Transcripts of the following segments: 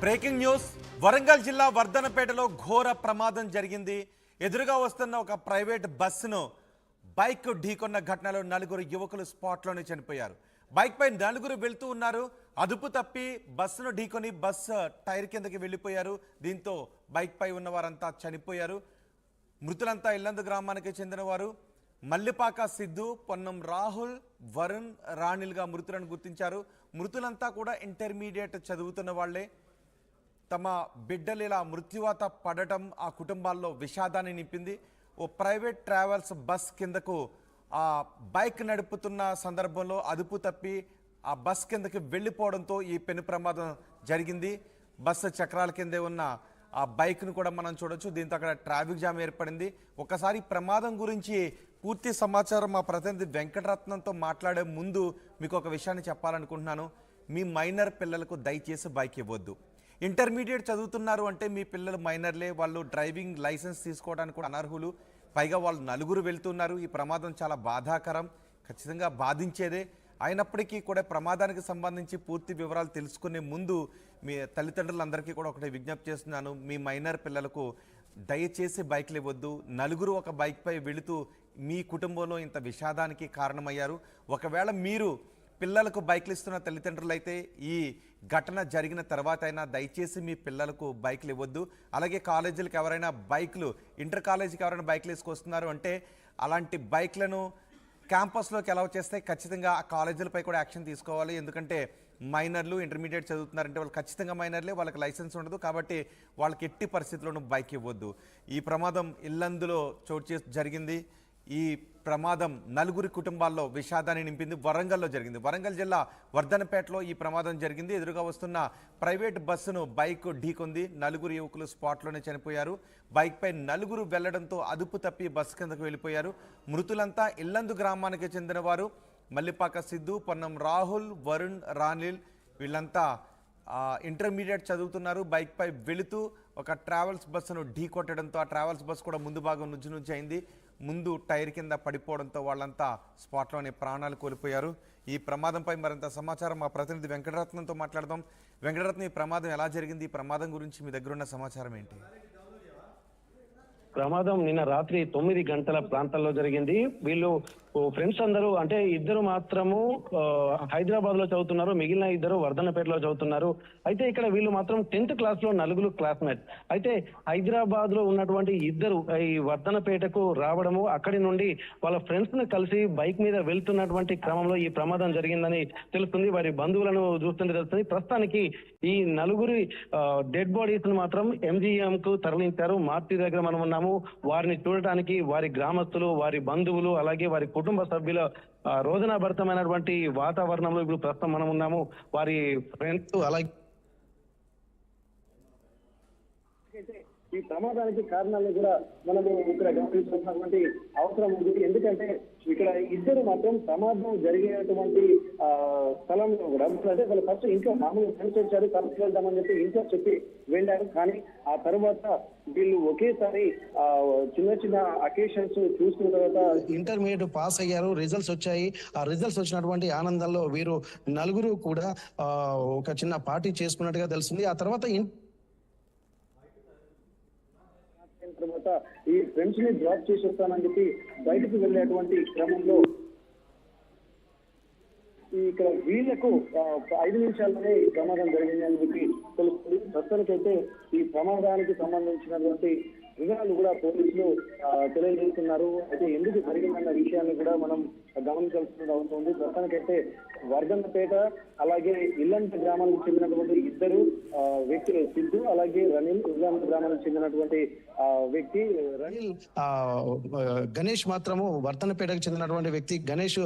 Breaking news Warangal జిల్లా వర్ధనపేటలో ఘోర ప్రమాదం జరిగింది. ఎదురుగా వస్తున్న ఒక ప్రైవేట్ బస్సును బైక్ ఢీకొన్న ఘటనలో నలుగురు యువకులు స్పాట్లోనే చనిపోయారు. బైక్ పై నలుగురు వెళ్తూ ఉన్నారు. అదుపు తప్పి బస్సును ఢీకొని బస్సు టైర్ కిందకి వెళ్ళిపోయారు. దీంతో బైక్ పై ఉన్న వారంతా చనిపోయారు. మృతులంతా ఇల్లందు గ్రామానికి చెందినవారు. మల్లిపాక సిద్ధు, పొన్నం రాహుల్, వరుణ్, రాణిల్గా మృతులను గుర్తించారు. మృతులంతా కూడా ఇంటర్మీడియట్ చదువుతున్న వాళ్లే. తమ బిడ్డలు ఇలా మృత్యువాత పడటం ఆ కుటుంబాల్లో విషాదాన్ని నింపింది. ఓ ప్రైవేట్ ట్రావెల్స్ బస్ కిందకు ఆ బైక్ నడుపుతున్న సందర్భంలో అదుపు తప్పి ఆ బస్ కిందకి వెళ్ళిపోవడంతో ఈ పెను ప్రమాదం జరిగింది. బస్సు చక్రాల కిందే ఉన్న ఆ బైక్ను కూడా మనం చూడొచ్చు. దీంతో అక్కడ ట్రాఫిక్ జామ్ ఏర్పడింది. ఒకసారి ప్రమాదం గురించి పూర్తి సమాచారం మా ప్రతినిధి వెంకటరత్నంతో మాట్లాడే ముందు మీకు ఒక విషయాన్ని చెప్పాలనుకుంటున్నాను. మీ మైనర్ పిల్లలకు దయచేసి బైక్ ఇవ్వద్దు. ఇంటర్మీడియట్ చదువుతున్నారు అంటే మీ పిల్లలు మైనర్లే, వాళ్ళు డ్రైవింగ్ లైసెన్స్ తీసుకోవడానికి కూడా అనర్హులు. పైగా వాళ్ళు నలుగురు వెళ్తున్నారు. ఈ ప్రమాదం చాలా బాధాకరం, ఖచ్చితంగా బాధించేదే. అయినప్పటికీ కూడా ప్రమాదానికి సంబంధించి పూర్తి వివరాలు తెలుసుకునే ముందు మీ తల్లిదండ్రులందరికీ కూడా ఒకటి విజ్ఞప్తి చేస్తున్నాను. మీ మైనర్ పిల్లలకు దయచేసి బైక్లు ఇవ్వద్దు. నలుగురు ఒక బైక్పై వెళుతూ మీ కుటుంబంలో ఇంత విషాదానికి కారణమయ్యారు. ఒకవేళ మీరు పిల్లలకు బైక్లు ఇస్తున్న తల్లిదండ్రులు అయితే ఈ ఘటన జరిగిన తర్వాత అయినా దయచేసి మీ పిల్లలకు బైక్లు ఇవ్వద్దు. అలాగే కాలేజీలకు ఎవరైనా బైక్లు, ఇంటర్ కాలేజీకి ఎవరైనా బైక్లు వేసుకొస్తున్నారు అంటే అలాంటి బైక్లను క్యాంపస్లోకి అలౌ చేస్తే ఖచ్చితంగా ఆ కాలేజీలపై కూడా యాక్షన్ తీసుకోవాలి. ఎందుకంటే మైనర్లు ఇంటర్మీడియట్ చదువుతున్నారంటే వాళ్ళు ఖచ్చితంగా మైనర్లే, వాళ్ళకి లైసెన్స్ ఉండదు. కాబట్టి వాళ్ళకి ఎట్టి పరిస్థితుల్లోనూ బైక్ ఇవ్వద్దు. ఈ ప్రమాదం ఇల్లందులో జరిగింది. ఈ ప్రమాదం నలుగురి కుటుంబాల్లో విషాదాన్ని నింపింది. వరంగల్లో జరిగింది. వరంగల్ జిల్లా వర్ధనపేటలో ఈ ప్రమాదం జరిగింది. ఎదురుగా వస్తున్న ప్రైవేట్ బస్సును బైక్ ఢీకొంది. నలుగురు యువకులు స్పాట్లోనే చనిపోయారు. బైక్పై నలుగురు వెళ్లడంతో అదుపు తప్పి బస్సు కిందకు వెళ్ళిపోయారు. మృతులంతా ఇల్లందు గ్రామానికి చెందినవారు. మల్లిపాక సిద్ధు, పొన్నం రాహుల్, వరుణ్, రానిల్ వీళ్ళంతా ఇంటర్మీడియట్ చదువుతున్నారు. బైక్పై వెళుతూ ఒక ట్రావెల్స్ బస్సును ఢీ కొట్టడంతో ఆ ట్రావెల్స్ బస్సు కూడా ముందు భాగం నుంచి అయింది. ముందు టైర్ కింద పడిపోవడంతో వాళ్ళంతా స్పాట్లోనే ప్రాణాలు కోల్పోయారు. ఈ ప్రమాదంపై మరింత సమాచారం మా ప్రతినిధి వెంకటరత్నంతో మాట్లాడదాం. వెంకటరత్నం, ఈ ప్రమాదం ఎలా జరిగింది? ఈ ప్రమాదం గురించి మీ దగ్గర ఉన్న సమాచారం ఏంటి? ప్రమాదం నిన్న రాత్రి 9 గంటల ప్రాంతాల్లో జరిగింది. వీళ్ళు ఫ్రెండ్స్ అందరూ, అంటే ఇద్దరు మాత్రము హైదరాబాద్ లో చదువుతున్నారు, మిగిలిన ఇద్దరు వర్ధనపేటలో చదువుతున్నారు. అయితే ఇక్కడ వీళ్ళు మాత్రం 10th క్లాస్ లో నలుగురు క్లాస్మేట్. అయితే హైదరాబాద్ లో ఉన్నటువంటి ఇద్దరు ఈ వర్ధనపేటకు రావడము, అక్కడి నుండి వాళ్ళ ఫ్రెండ్స్ ను కలిసి బైక్ మీద వెళ్తున్నటువంటి క్రమంలో ఈ ప్రమాదం జరిగిందని తెలుస్తుంది. వారి బంధువులను చూస్తుంటే తెలుస్తుంది. ప్రస్తుతానికి ఈ నలుగురి డెడ్ బాడీస్ ను మాత్రం MGM కు తరలించారు. మార్చి దగ్గర మనం ఉన్నాము. వారిని చూడటానికి వారి గ్రామస్తులు, వారి బంధువులు, అలాగే వారి కుటుంబ సభ్యుల రోజనాభరితమైనటువంటి వాతావరణంలో ఇప్పుడు ప్రస్తుతం మనం ఉన్నాము. వారి ఫ్రెండ్స్ అలాగే ఈ ప్రమాదానికి కారణాలను కూడా మనము ఇక్కడ గమనించాల్సినటువంటి అవసరం ఉంది. ఎందుకంటే ఇక్కడ ఇద్దరు మాత్రం ప్రమాదం జరిగేటువంటి స్థలంలో కూడా అంటే వాళ్ళు ఫస్ట్ ఇంట్లో మామూలు ఫ్రెండ్స్ వచ్చారు, కలిసి వెళ్దామని చెప్పి ఇంట్లో చెప్పి వెళ్ళారు. కానీ ఆ తర్వాత వీళ్ళు ఒకేసారి చిన్న చిన్న అకేషన్స్ చూసుకున్న తర్వాత ఇంటర్మీడియట్ పాస్ అయ్యారు, రిజల్ట్స్ వచ్చాయి. ఆ రిజల్ట్స్ వచ్చినటువంటి ఆనందంలో వీరు నలుగురు కూడా ఒక చిన్న పార్టీ చేసుకున్నట్టుగా తెలుస్తుంది. ఆ తర్వాత తర్వాత ఈ ఫ్రెండ్స్ ని డ్రాప్ చేసి వస్తానని చెప్పి బయటకు వెళ్ళేటువంటి క్రమంలో ఇక్కడ వీళ్లకు 5 నిమిషాల్లోనే ఈ ప్రమాదం జరిగింది అని చెప్పి తెలుస్తుంది. ప్రస్తుతానికైతే ఈ ప్రమాదానికి సంబంధించినటువంటి వివరాలు కూడా పోలీసులు తెలియజేస్తున్నారు. అయితే ఎందుకు జరిగిందన్న విషయాన్ని కూడా మనం గమనించాల్సిన అవసరం ఉంది. ప్రస్తుతానికైతే వర్ధన్నపేట అలాగే ఇల్లంత గ్రామానికి చెందినటువంటి ఇద్దరు వ్యక్తులు, సిద్ధు అలాగే రనిల్, ఇల్లంత గ్రామానికి చెందినటువంటి వ్యక్తి రనిల్, గణేష్ మాత్రము వర్ధన్నపేటకు చెందినటువంటి వ్యక్తి. గణేష్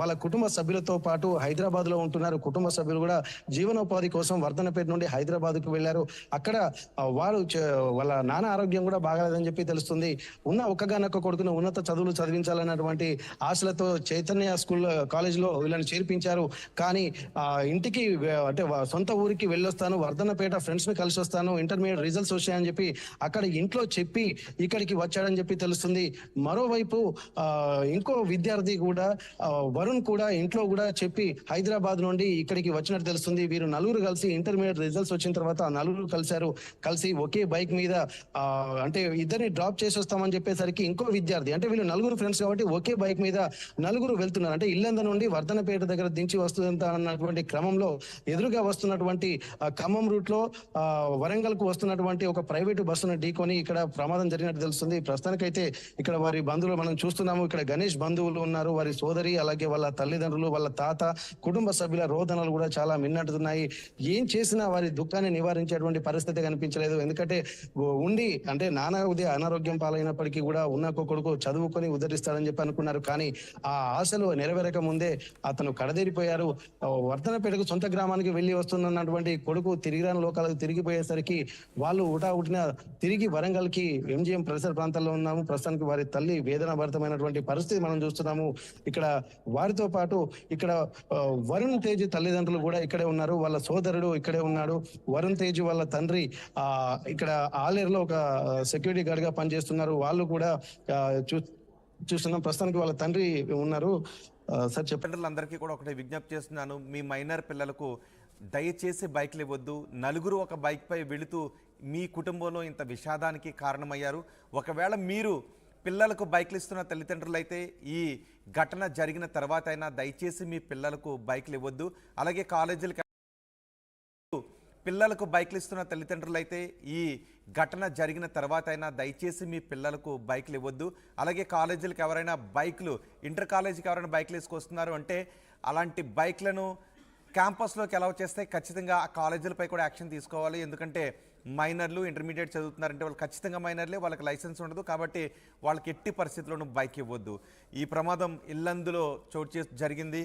వాళ్ళ కుటుంబ సభ్యులతో పాటు హైదరాబాద్ లో ఉంటున్నారు. కుటుంబ సభ్యులు కూడా జీవనోపాధి కోసం వర్ధన్నపేట నుండి హైదరాబాద్ కు వెళ్లారు. అక్కడ వారు వాళ్ళ నాన్న ఆరోగ్యం కూడా బాగాలేదని చెప్పి తెలుస్తుంది. ఉన్న ఒక్కగానొక్క కొడుకును ఉన్నత చదువులు చదివించాలన్నటువంటి ఆశలతో చైతన్య స్కూల్ కాలేజీలో వీళ్ళని చేర్పించారు. కానీ ఇంటికి అంటే సొంత ఊరికి వెళ్ళొస్తాను, వర్ధన్నపేట ఫ్రెండ్స్ ని కలిసి వస్తాను, ఇంటర్మీడియట్ రిజల్ట్స్ వచ్చాయని చెప్పి అక్కడ ఇంట్లో చెప్పి ఇక్కడికి వచ్చాడని చెప్పి తెలుస్తుంది. మరోవైపు ఇంకో విద్యార్థి కూడా వరుణ్ కూడా ఇంట్లో కూడా చెప్పి హైదరాబాద్ నుండి ఇక్కడికి వచ్చినట్టు తెలుస్తుంది. వీరు నలుగురు కలిసి ఇంటర్మీడియట్ రిజల్ట్స్ వచ్చిన తర్వాత నలుగురు కలిసి ఒకే బైక్ మీద అంటే ఇద్దరిని డ్రాప్ చేసి వస్తామని చెప్పేసరికి ఇంకో విద్యార్థి అంటే వీళ్ళు నలుగురు ఫ్రెండ్స్ కాబట్టి ఒకే బైక్ మీద నలుగురు వెళ్తున్నారు. అంటే ఇల్లంద నుండి వర్ధనపేట దగ్గర దించి వస్తుందంట అన్నటువంటి క్రమంలో ఎదురుగా వస్తున్నటువంటి ఖమ్మం రూట్ లో వరంగల్ కు వస్తున్నటువంటి ఒక ప్రైవేటు బస్సును ఢీకొని ఇక్కడ ప్రమాదం జరిగినట్టు తెలుస్తుంది. ప్రస్తుతానికైతే ఇక్కడ వారి బంధువులు మనం చూస్తున్నాము. ఇక్కడ గణేష్ బంధువులు ఉన్నారు, వారి సోదరి, అలాగే వాళ్ళ తల్లిదండ్రులు, వాళ్ళ తాత, కుటుంబ సభ్యుల రోదనలు కూడా చాలా మిన్నట్టున్నాయి. ఏం చేసినా వారి దుఃఖాన్ని నివారించేటువంటి పరిస్థితి కనిపించలేదు. ఎందుకంటే ఉండి అంటే నానా ఉదయ అనారోగ్యం పాలైనప్పటికీ కూడా ఉన్న కొడుకు చదువుకొని ఉద్ధరిస్తాడని చెప్పి అనుకున్నారు. కానీ ఆ ఆశలు నెరవేరక ముందే అతను కడదేరిపోయారు. వర్ధనపేటకు సొంత గ్రామానికి వెళ్లి వస్తున్నటువంటి కొడుకు తిరిగిరాని లోకాలకు తిరిగిపోయేసరికి వాళ్ళు ఉటావుటిన తిరిగి వరంగల్ కి ఎంజిఎం పరిసర ప్రాంతాల్లో ఉన్నాము. ప్రస్తుతానికి వారి తల్లి వేదనాభరితమైనటువంటి పరిస్థితి మనం చూస్తున్నాము. ఇక్కడ వారితో పాటు ఇక్కడ వరుణ్ తేజ్ తల్లిదండ్రులు కూడా ఇక్కడే ఉన్నారు, వాళ్ళ సోదరుడు ఇక్కడే ఉన్నాడు. వరుణ్ తేజ్ వాళ్ళ తండ్రి ఇక్కడ ఆలేరులో ఒక సెక్యూరిటీ గార్డ్ గా పనిచేస్తున్నారు. వాళ్ళు కూడా చూస్తున్నాం. ప్రస్తుతానికి వాళ్ళ తండ్రి ఉన్నారు. సార్ చెప్పండి. అందరికీ కూడా ఒకటే విజ్ఞప్తి చేస్తున్నాను, మీ మైనర్ పిల్లలకు దయచేసి బైక్లు ఇవ్వద్దు. నలుగురు ఒక బైక్ పై వెళుతూ మీ కుటుంబంలో ఇంత విషాదానికి కారణమయ్యారు. ఒకవేళ మీరు పిల్లలకు బైక్లు ఇస్తున్న తల్లిదండ్రులు అయితే ఈ ఘటన జరిగిన తర్వాత అయినా దయచేసి మీ పిల్లలకు బైక్లు ఇవ్వద్దు. అలాగే కాలేజీలకు పిల్లలకు బైక్లు ఇస్తున్న తల్లిదండ్రులు అయితే ఈ ఘటన జరిగిన తర్వాత అయినా దయచేసి మీ పిల్లలకు బైక్లు ఇవ్వద్దు. అలాగే కాలేజీలకు ఎవరైనా బైక్లు ఇంటర్ కాలేజీకి ఎవరైనా బైక్లు వేసుకొస్తున్నారు అంటే అలాంటి బైక్లను క్యాంపస్లోకి అలౌ చేస్తే ఖచ్చితంగా ఆ కాలేజీలపై కూడా యాక్షన్ తీసుకోవాలి. ఎందుకంటే మైనర్లు ఇంటర్మీడియట్ చదువుతున్నారంటే వాళ్ళు ఖచ్చితంగా మైనర్లే, వాళ్ళకి లైసెన్స్ ఉండదు. కాబట్టి వాళ్ళకి ఎట్టి పరిస్థితుల్లోనూ బైక్ ఇవ్వద్దు. ఈ ప్రమాదం ఇల్లందులో జరిగింది.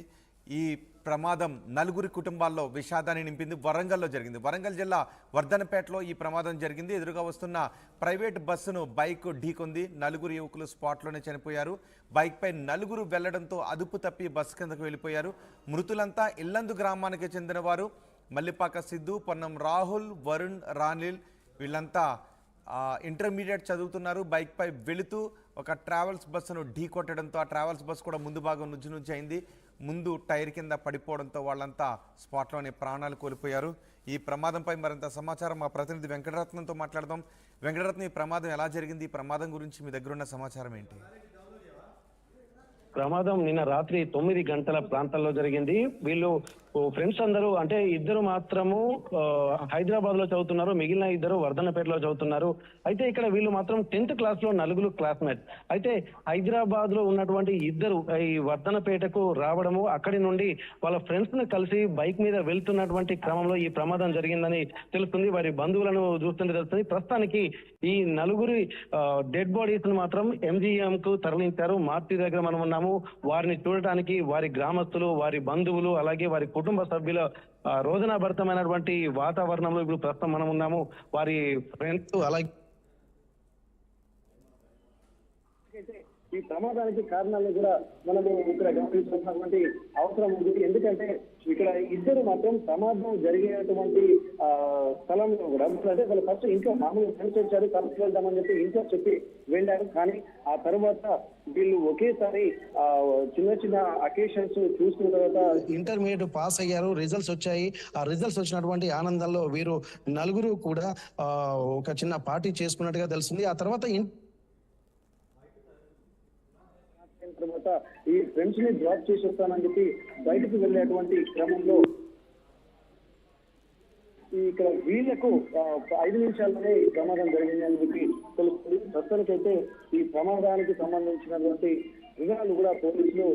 ఈ ప్రమాదం నలుగురి కుటుంబాల్లో విషాదాన్ని నింపింది. వరంగల్లో జరిగింది. వరంగల్ జిల్లా వర్ధనపేటలో ఈ ప్రమాదం జరిగింది. ఎదురుగా వస్తున్న ప్రైవేట్ బస్సును బైక్ ఢీకొంది. నలుగురు యువకులు స్పాట్లోనే చనిపోయారు. బైక్పై నలుగురు వెళ్లడంతో అదుపు తప్పి బస్సు కిందకు వెళ్ళిపోయారు. మృతులంతా ఇల్లందు గ్రామానికి చెందినవారు. మల్లిపాక సిద్ధు, పొన్నం రాహుల్, వరుణ్, రానిల్ వీళ్ళంతా ఇంటర్మీడియట్ చదువుతున్నారు. బైక్పై వెళుతూ ఒక ట్రావెల్స్ బస్సును ఢీ కొట్టడంతో ఆ ట్రావెల్స్ బస్సు కూడా ముందు భాగం నుంచి అయింది. ముందు టైర్ కింద పడిపోవడంతో వాళ్ళంతా స్పాట్లోనే ప్రాణాలు కోల్పోయారు. ఈ ప్రమాదంపై మరింత సమాచారం మా ప్రతినిధి వెంకటరత్నంతో మాట్లాడదాం. వెంకటరత్నం, ఈ ప్రమాదం ఎలా జరిగింది? ఈ ప్రమాదం గురించి మీ దగ్గర ఉన్న సమాచారం ఏంటి? ప్రమాదం నిన్న రాత్రి 9 గంటల ప్రాంతాల్లో జరిగింది. వీళ్ళు ఫ్రెండ్స్ అందరూ అంటే ఇద్దరు మాత్రము హైదరాబాద్ లో చదువుతున్నారు, మిగిలిన ఇద్దరు వర్ధన్నపేటలో చదువుతున్నారు. అయితే ఇక్కడ వీళ్ళు మాత్రం 10th క్లాస్ లో నలుగురు క్లాస్మేట్స్. అయితే హైదరాబాద్ లో ఉన్నటువంటి ఇద్దరు ఈ వర్ధన్నపేటకు రావడము, అక్కడి నుండి వాళ్ళ ఫ్రెండ్స్ ను కలిసి బైక్ మీద వెళ్తున్నటువంటి క్రమంలో ఈ ప్రమాదం జరిగిందని తెలుస్తుంది. వారి బంధువులను చూస్తుంటే తెలుస్తుంది. ప్రస్తుతానికి ఈ నలుగురి డెడ్ బాడీస్ ను మాత్రం ఎంజిఎం కు తరలించారు. మార్చి దగ్గర మనం ఉన్నాము. వారిని చూడటానికి వారి గ్రామస్తులు, వారి బంధువులు, అలాగే వారి కుటుంబ సభ్యుల రోదనాభరితమైనటువంటి వాతావరణంలో ఇప్పుడు ప్రస్తుతం మనం ఉన్నాము. వారి ఫ్రెండ్స్ అలాగే ఈ ప్రమాదానికి కారణాలు కూడా మనము ఇక్కడ గమనించాల్సినటువంటి అవసరం ఉంది. ఎందుకంటే ఇక్కడ ఇద్దరు మాత్రం ప్రమాదం జరిగేటువంటి స్థలంలో కూడా అంటే వాళ్ళు ఫస్ట్ ఇంట్లో మామూలు ఫ్రెండ్స్ వచ్చారు, కలిసి వెళ్దామని చెప్పి ఇంట్లో చెప్పి వెళ్ళారు. కానీ ఆ తర్వాత వీళ్ళు ఒకేసారి చిన్న చిన్న అకేషన్స్ చూసుకున్న తర్వాత ఇంటర్మీడియట్ పాస్ అయ్యారు, రిజల్ట్స్ వచ్చాయి. ఆ రిజల్ట్స్ వచ్చినటువంటి ఆనందంలో వీరు నలుగురు కూడా ఒక చిన్న పార్టీ చేసుకున్నట్టుగా తెలిసింది. ఆ తర్వాత ఈ ఫ్రెండ్స్ ని డ్రాప్ చేసి వస్తానని చెప్పి బయటకు వెళ్ళేటువంటి క్రమంలో ఇక్కడ వీళ్లకు 5 నిమిషాల్లోనే ఈ ప్రమాదం జరిగిందని చెప్పి తెలుస్తుంది. ప్రస్తుతానికైతే ఈ ప్రమాదానికి సంబంధించినటువంటి వివరాలు కూడా పోలీసులు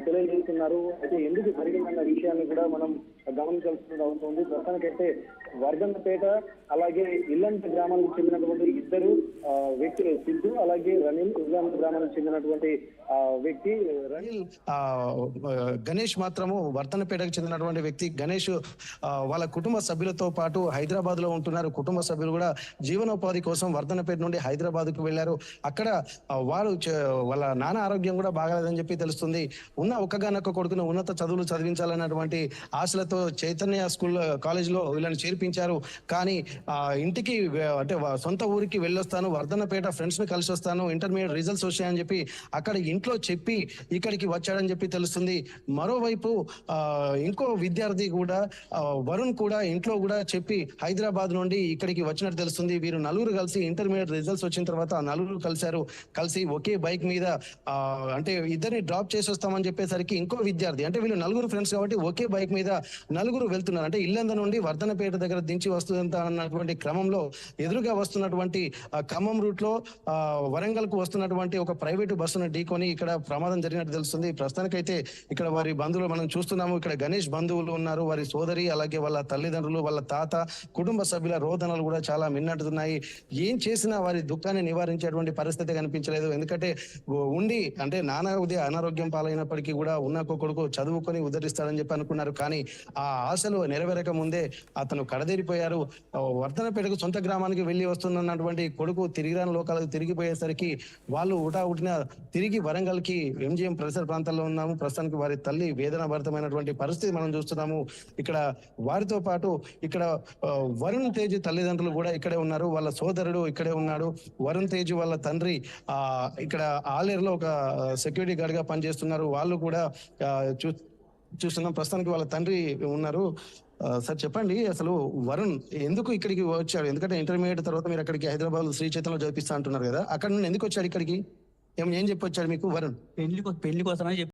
తెలియజేస్తున్నారు. అయితే ఎందుకు జరిగిందన్న విషయాన్ని కూడా మనం గమనించాల్సిన అవసరం ఉంది. ప్రస్తుతానికైతే వర్ధన్నపేట అలాగే ఇల్లంత గ్రామానికి చెందినటువంటి ఇద్దరు వ్యక్తులు, సిద్ధు అలాగే రనిల్, ఇల్లంత గ్రామానికి చెందినటువంటి వ్యక్తి రనిల్ గణేష్ మాత్రము వర్ధనపేటకు చెందినటువంటి వ్యక్తి. గణేష్ వాళ్ళ కుటుంబ సభ్యులతో పాటు హైదరాబాద్ లో ఉంటున్నారు. కుటుంబ సభ్యులు కూడా జీవనోపాధి కోసం వర్ధనపేట నుండి హైదరాబాద్ కు వెళ్లారు. అక్కడ వాళ్ళ నాన్న ఆరోగ్యం కూడా బాగాలేదని చెప్పి తెలుస్తుంది. ఉన్న ఒక్కగానొక్క కొడుకును ఉన్నత చదువులు చదివించాలన్నటువంటి ఆశలతో చైతన్య స్కూల్ కాలేజ్ లో వీళ్ళని చేర్పించారు. కానీ ఇంటికి అంటే సొంత ఊరికి వెళ్ళొస్తాను, వర్ధనపేట ఫ్రెండ్స్ ని కలిసి వస్తాను, ఇంటర్మీడియట్ రిజల్ట్స్ వచ్చాయని చెప్పి అక్కడ ఇంట్లో చెప్పి ఇక్కడికి వచ్చాడని చెప్పి తెలుస్తుంది. మరోవైపు ఇంకో విద్యార్థి కూడా వరుణ్ కూడా ఇంట్లో కూడా చెప్పి హైదరాబాద్ నుండి ఇక్కడికి వచ్చినట్టు తెలుస్తుంది. వీరు నలుగురు కలిసి ఇంటర్మీడియట్ రిజల్ట్స్ వచ్చిన తర్వాత నలుగురు కలిసి ఒకే బైక్ మీద అంటే ఇద్దరిని డ్రాప్ చేసి వస్తామని చెప్పేసరికి ఇంకో విద్యార్థి, అంటే వీళ్ళు నలుగురు ఫ్రెండ్స్ కాబట్టి ఒకే బైక్ మీద నలుగురు వెళ్తున్నారు. అంటే ఇల్లంద నుండి వర్ధనపేట దగ్గర దించి వస్తుందంట అన్నటువంటి క్రమంలో ఎదురుగా వస్తున్నటువంటి ఖమ్మం రూట్ లో వరంగల్ కు వస్తున్నటువంటి ఒక ప్రైవేటు బస్సును ఢీకొని ఇక్కడ ప్రమాదం జరిగినట్టు తెలుస్తుంది. ప్రస్తుతానికైతే ఇక్కడ వారి బంధువులు మనం చూస్తున్నాము. ఇక్కడ గణేష్ బంధువులు ఉన్నారు, వారి సోదరి అలాగే వాళ్ళ తల్లిదండ్రులు, వాళ్ళ తాత, కుటుంబ సభ్యుల రోదనలు కూడా చాలా మిన్నట్టున్నాయి. ఏం చేసినా వారి దుఃఖాన్ని నివారించేటువంటి పరిస్థితి కనిపించలేదు. ఎందుకంటే ఉండి అంటే నానా ఉదయ అనారోగ్యం పాలైనప్పటికీ కూడా ఉన్న కొడుకు చదువుకొని ఉద్ధరిస్తాడని చెప్పి అనుకున్నారు. కానీ ఆ ఆశలు నెరవేరక ముందే అతను కడదేరిపోయారు. వర్ధనపేటకు సొంత గ్రామానికి వెళ్లి వస్తున్నటువంటి కొడుకు తిరిగిరాని లోకాలకు తిరిగిపోయేసరికి వాళ్ళు ఉటావుటిన తిరిగి వరంగల్ కి ఎంజిఎం పరిసర ప్రాంతాల్లో ఉన్నాము. ప్రస్తుతానికి వారి తల్లి వేదన భరితమైనటువంటి పరిస్థితి మనం చూస్తున్నాము. ఇక్కడ వారితో పాటు ఇక్కడ వరుణ్ తేజ్ తల్లిదండ్రులు కూడా ఇక్కడే ఉన్నారు. వాళ్ళ సోదరుడు ఇక్కడే ఉన్నాడు. వరుణ్ తేజ్ వాళ్ళ తండ్రి ఇక్కడ ఆలేరులో ఒక సెక్యూరిటీ గార్డ్ గా పనిచేస్తున్నారు. వాళ్ళు కూడా చూస్తున్నాం. ప్రస్తుతానికి వాళ్ళ తండ్రి ఉన్నారు. సార్ చెప్పండి, అసలు వరుణ్ ఎందుకు ఇక్కడికి వచ్చాడు? ఎందుకంటే ఇంటర్మీడియట్ తర్వాత మీరు అక్కడికి హైదరాబాద్ శ్రీ చైతన్యలో చదివిస్తా అంటున్నారు కదా, అక్కడ నుండి ఎందుకు వచ్చాడు ఇక్కడికి? ఏం చెప్పి వచ్చాడు మీకు వరుణ్? పెళ్లి కోసమని